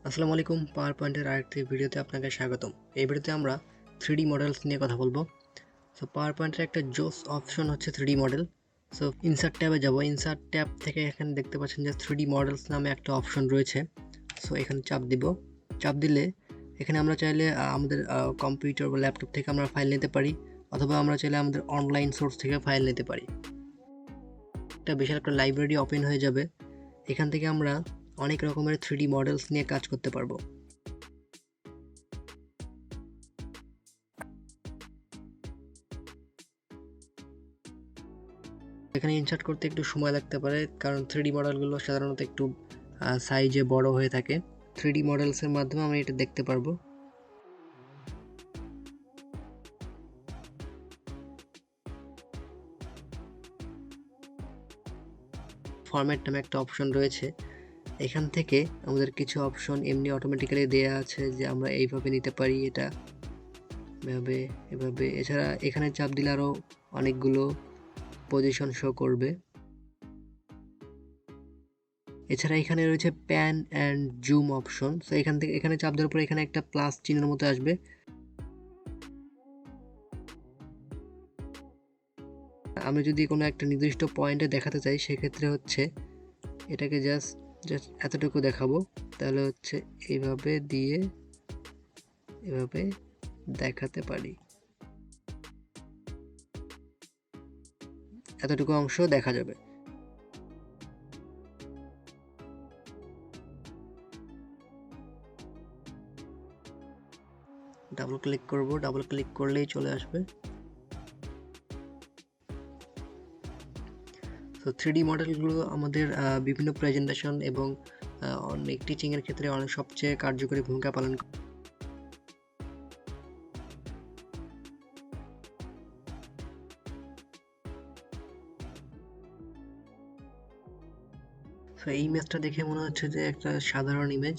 আসসালামু আলাইকুম। পাওয়ার পয়েন্টের আরেকটি ভিডিওতে আপনাকে স্বাগতম। এই ভিডিওতে আমরা 3D মডেলস নিয়ে কথা বলবো। সো পাওয়ার পয়েন্টের একটা জোস অপশন হচ্ছে 3D মডেল। সো ইনসার্ট ট্যাবে যাব। ইনসার্ট ট্যাব থেকে এখানে দেখতে পাচ্ছেন যে 3D মডেলস নামে একটা অপশন রয়েছে। সো এখানে চাপ দিব। চাপ দিলে এখানে আমরা চাইলে আমাদের কম্পিউটার বা ল্যাপটপ থেকে আমরা ফাইল নিতে পারি, অথবা আমরা চাইলে আমাদের অনলাইন সোর্স থেকে ফাইল নিতে পারি। একটা বিশাল একটা লাইব্রেরি ওপেন হয়ে যাবে। এখান থেকে আমরা অনেক রকমের 3D মডেলস নিয়ে কাজ করতে পারবো। এখানে ইনসার্ট করতে একটু সময় লাগতে পারে, কারণ 3D মডেলগুলো সাধারণত একটু সাইজে বড় হয়ে থাকে। 3D মডেলসের মাধ্যমে আমরা এটা দেখতে পারবো। ফরম্যাট নামে একটা অপশন রয়েছে। এখান থেকে আমাদের কিছু অপশন এমনি অটোমেটিক্যালি দেয়া আছে যে আমরা এইভাবে নিতে পারি, এটা এভাবে এভাবে। এছাড়া এখানে চাপ দিলে আরও অনেকগুলো পজিশন শো করবে। এছাড়া এখানে রয়েছে pan and zoom option. So এখান থেকে এখানে চাপ দেওয়ার পরে এখানে একটা প্লাস চিহ্নের মতো আসবে। আমি যদি কোনো একটা নির্দিষ্ট পয়েন্টে দেখাতে চাই, সেক্ষেত্রে হচ্ছে এটাকে জাস্ট এতটুকু দেখাবো, তাহলে হচ্ছে এইভাবে দিয়ে এভাবে দেখাতে পারি। এতটুকু অংশ দেখা যাবে। ডাবল ক্লিক করব, ডাবল ক্লিক করলেই চলে আসবে। তো 3D মডেলগুলো আমাদের বিভিন্ন প্রেজেন্টেশন এবং অনেক টিচিংয়ের ক্ষেত্রে অনেক সবচেয়ে কার্যকরী ভূমিকা পালন করে। তো এই ইমেজটা দেখে মনে হচ্ছে যে একটা সাধারণ ইমেজ,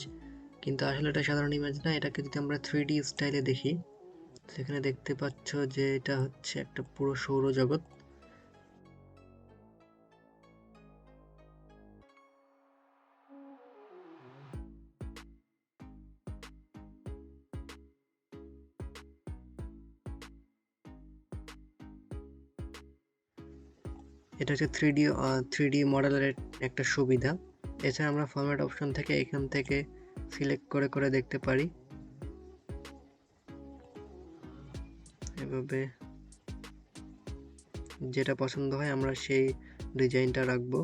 কিন্তু আসলে এটা সাধারণ ইমেজ না। এটাকে যদি আমরা 3D স্টাইলে দেখি, সেখানে দেখতে পাচ্ছ যে এটা হচ্ছে একটা পুরো সৌরজগৎ। এটা হচ্ছে 3D মডেলের একটা সুবিধা। এছাড়া আমরা ফরম্যাট অপশন থেকে এখান থেকে সিলেক্ট করে করে দেখতে পারি। এভাবে যেটা পছন্দ হয় আমরা সেই ডিজাইনটা রাখবো।